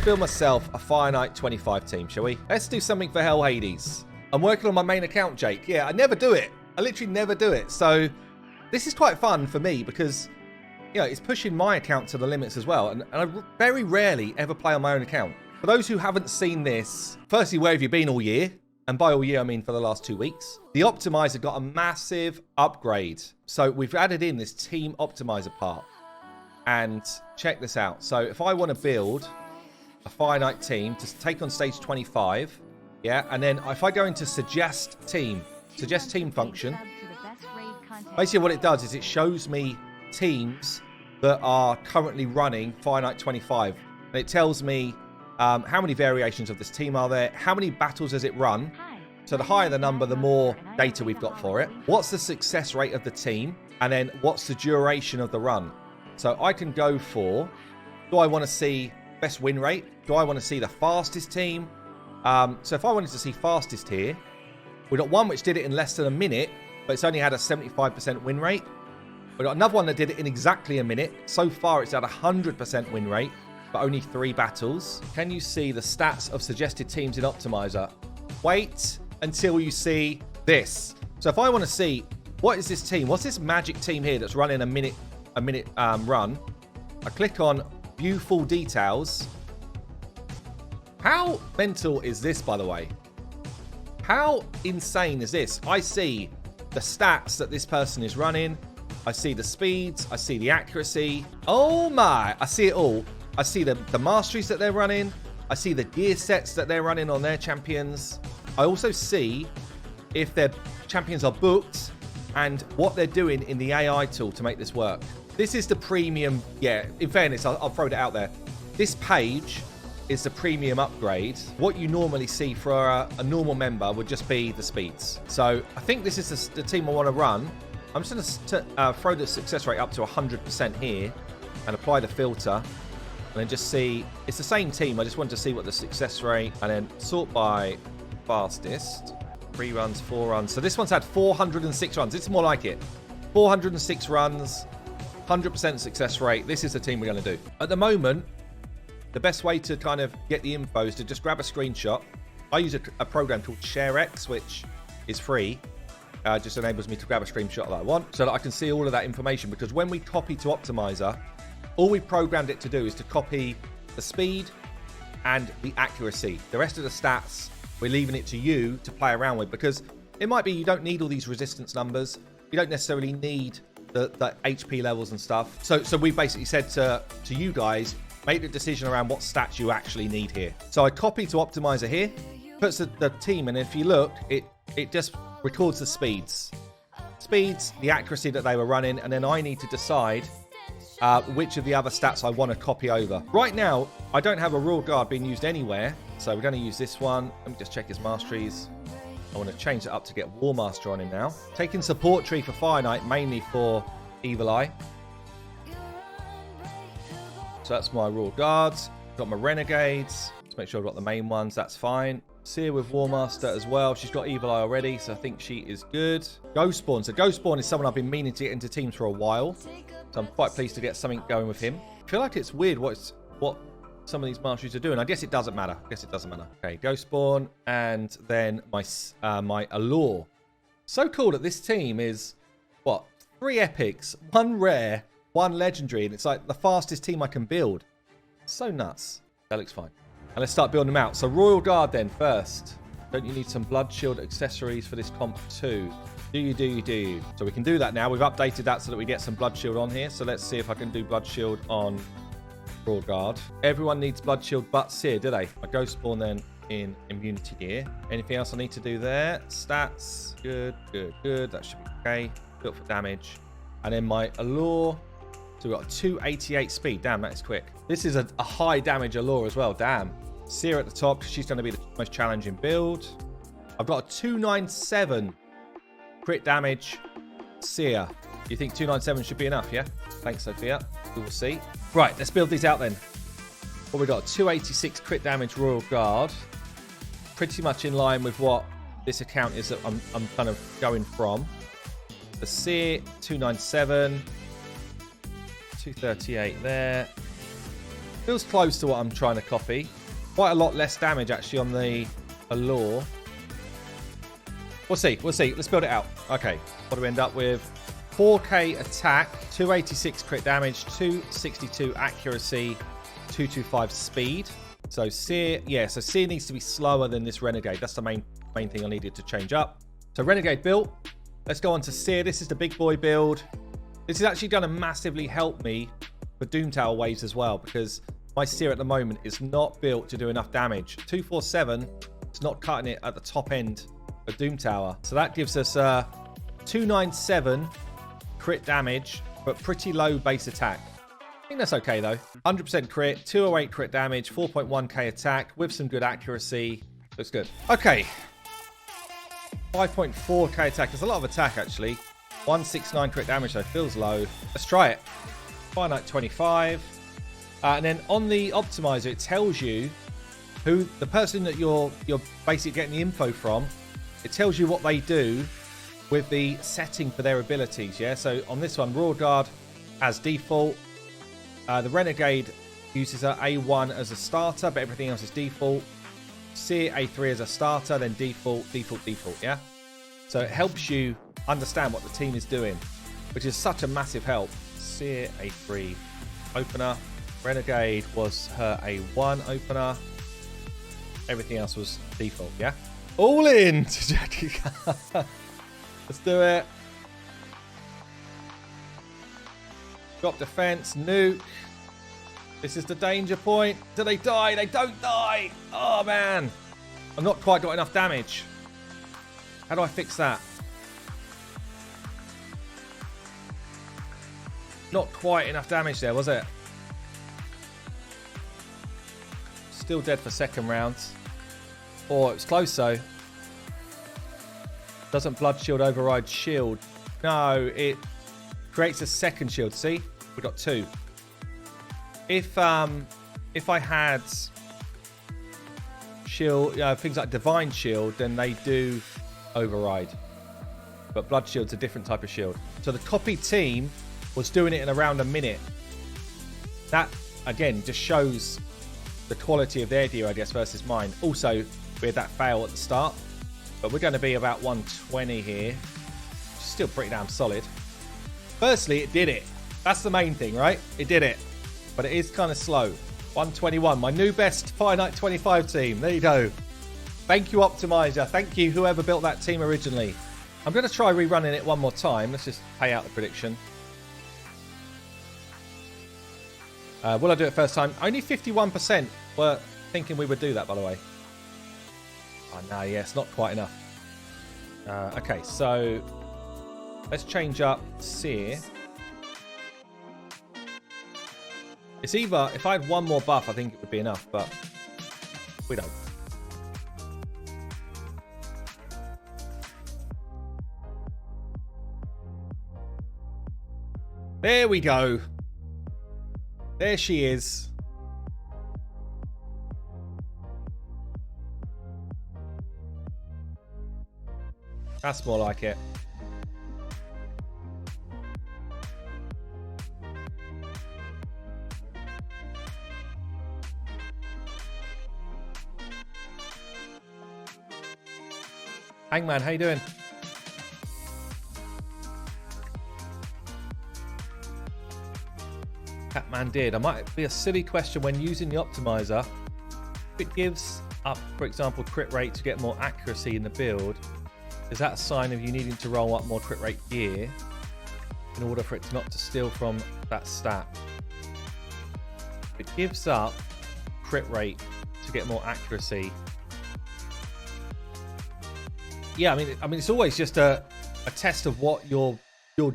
build myself a finite 25 team, shall we? Let's do something for Hell Hades. I'm working on my main account, Jake. Yeah, I never do it. I literally never do it. So this is quite fun for me because, you know, it's pushing my account to the limits as well. And I very rarely ever play on my own account. For those who haven't seen this, firstly, where have you been all year? And by all year, I mean for the last 2 weeks. The optimizer got a massive upgrade. So we've added in this team optimizer part. And check this out. So if I want to build a finite team to take on stage 25, yeah, and then if I go into suggest team function, basically what it does is it shows me teams that are currently running finite 25. And it tells me how many variations of this team are there, how many battles does it run. So the higher the number, the more data we've got for it. What's the success rate of the team? And then what's the duration of the run? So I can go for, do I want to see best win rate? Do I want to see the fastest team? So if I wanted to see fastest here, we got one which did it in less than a minute, but it's only had a 75% win rate. We got another one that did it in exactly a minute. So far it's at 100% win rate, but only 3 battles. Can you see the stats of suggested teams in Optimizer? Wait until you see this. So if I want to see, what is this team? What's this magic team here that's running a minute run? I click on view full details. How mental is this, by the way? How insane is this? I see the stats that this person is running. I see the speeds. I see the accuracy. Oh my, I see it all. I see the masteries that they're running. I see the gear sets that they're running on their champions. I also see if their champions are booked and what they're doing in the AI tool to make this work. This is the premium. Yeah, in fairness, I'll throw it out there. This page is the premium upgrade. What you normally see for a normal member would just be the speeds. So I think this is the team I want to run. I'm just going to throw the success rate up to 100% here and apply the filter. And then just see, it's the same team. I just want to see what the success rate, and then sort by fastest. 3 runs, 4 runs. So this one's had 406 runs. It's more like it. 406 runs, 100% success rate. This is the team we're going to do. At the moment, the best way to kind of get the info is to just grab a screenshot. I use a program called ShareX, which is free. Just enables me to grab a screenshot that I want so that I can see all of that information. Because when we copy to Optimizer, all we programmed it to do is to copy the speed and the accuracy. The rest of the stats, we're leaving it to you to play around with, because it might be you don't need all these resistance numbers. You don't necessarily need the HP levels and stuff. So we basically said to you guys, make the decision around what stats you actually need here. So I copy to Optimizer here, puts the team, and if you look, it just records the speeds, the accuracy that they were running, and then I need to decide which of the other stats I want to copy over. Right now, I don't have a Royal Guard being used anywhere, so we're going to use this one. Let me just check his masteries. I want to change it up to get War Master on him now. Taking support tree for Finite, mainly for Evil Eye. So that's my Royal Guards. Got my Renegades. Let's make sure I've got the main ones. That's fine. Seer with War Master as well. She's got Evil Eye already, so I think she is good. Ghost Spawn. So Ghost Spawn is someone I've been meaning to get into teams for a while. So I'm quite pleased to get something going with him. I feel like it's weird what some of these masteries are doing. I guess it doesn't matter. Okay, Ghost Spawn, and then my Allure. So cool that this team is, what, 3 epics, 1 rare, 1 legendary, and it's like the fastest team I can build. So nuts. That looks fine. And let's start building them out. So Royal Guard then first. Don't you need some Blood Shield accessories for this comp too? Do you? So we can do that now. We've updated that so that we get some Blood Shield on here. So let's see if I can do Blood Shield on Royal Guard. Everyone needs Blood Shield but Seer, do they? I Ghost Spawn then in Immunity Gear. Anything else I need to do there? Stats. Good. That should be okay. Built for damage. And then my Allure. So we've got a 288 speed. Damn, that is quick. This is a high damage Allure as well. Damn. Seer at the top, because she's going to be the most challenging build. I've got a 297 crit damage Seer. You think 297 should be enough, yeah? Thanks, Sophia. We will see. Right, let's build these out then. What we got? 286 crit damage Royal Guard. Pretty much in line with what this account is that I'm kind of going from. The Seer, 297. 238 there. Feels close to what I'm trying to copy. Quite a lot less damage, actually, on the Allure. We'll see. We'll see. Let's build it out. Okay. What do we end up with? 4k attack, 286 crit damage, 262 accuracy, 225 speed. So Seer, yeah, so Seer needs to be slower than this Renegade. That's the main thing I needed to change up. So Renegade built. Let's go on to Seer. This is the big boy build. This is actually going to massively help me for Doom Tower waves as well, because my Seer at the moment is not built to do enough damage. 247, it's not cutting it at the top end of Doom Tower. So that gives us 297 crit damage, but pretty low base attack. I think that's okay though. 100% crit, 208 crit damage, 4.1k attack with some good accuracy. Looks good. Okay. 5.4k attack. There's a lot of attack actually. 169 crit damage though. Feels low. Let's try it. Finite 25. And then on the optimizer, it tells you who the person that you're basically getting the info from. It tells you what they do with the setting for their abilities, yeah? So on this one, Royal Guard as default. The Renegade uses her A1 as a starter, but everything else is default. Seer A3 as a starter, then default, yeah? So it helps you understand what the team is doing, which is such a massive help. Seer A3 opener. Renegade was her A1 opener. Everything else was default, yeah? All in! Let's do it. Drop defense, nuke. This is the danger point. Do they die? They don't die. Oh, man. I've not quite got enough damage. How do I fix that? Not quite enough damage there, was it? Still dead for second round. Oh, it was close though. Doesn't blood shield override shield? No, it creates a second shield. See, we got two. If I had shield, things like divine shield, then they do override. But blood shield's a different type of shield. So the copy team was doing it in around a minute. That again just shows the quality of their gear, I guess, versus mine. Also, we had that fail at the start. But we're going to be about 120 here. Still pretty damn solid. Firstly, it did it. That's the main thing, right? It did it. But it is kind of slow. 121. My new best Finite 25 team. There you go. Thank you, Optimizer. Thank you, whoever built that team originally. I'm going to try rerunning it one more time. Let's just pay out the prediction. Will I do it first time? Only 51% were thinking we would do that, by the way. Oh, no, yeah, it's not quite enough. Okay, so let's change up Seer. It's either, if I had one more buff, I think it would be enough, but we don't. There we go. There she is. That's more like it. Hangman, how you doing? Catman did. I might be a silly question when using the optimizer. If it gives up, for example, crit rate to get more accuracy in the build, is that a sign of you needing to roll up more crit rate gear in order for it not to steal from that stat? If it gives up crit rate to get more accuracy. Yeah, I mean, it's always just a test of what your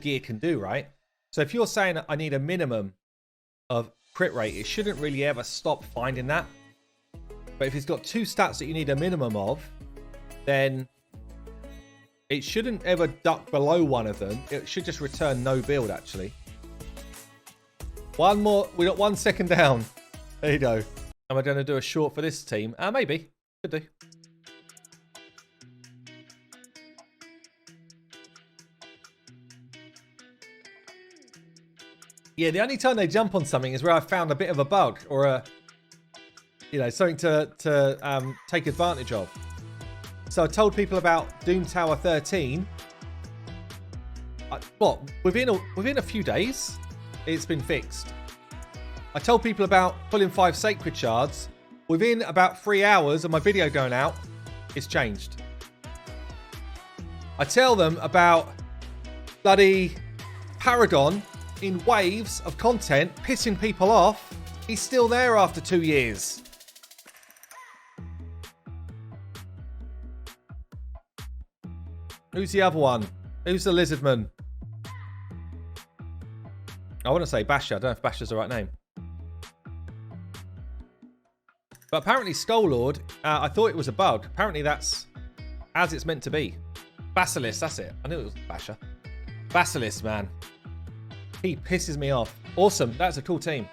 gear can do, right? So if you're saying I need a minimum of crit rate, it shouldn't really ever stop finding that. But if it's got two stats that you need a minimum of, then it shouldn't ever duck below one of them. It should just return no build, actually. One more. We got 1 second down. There you go. Am I going to do a short for this team? Maybe. Could do. Yeah, the only time they jump on something is where I found a bit of a bug or a, you know, something to take advantage of. So I told people about Doom Tower 13. Within a few days, it's been fixed. I told people about pulling 5 sacred shards. Within about 3 hours of my video going out, it's changed. I tell them about bloody Paragon in waves of content, pissing people off. He's still there after 2 years. Who's the other one? Who's the Lizardman? I want to say Basher. I don't know if Basher's the right name. But apparently Skull Lord, I thought it was a bug. Apparently that's as it's meant to be. Basilisk, that's it. I knew it was Basher. Basilisk, man. He pisses me off. Awesome. That's a cool team.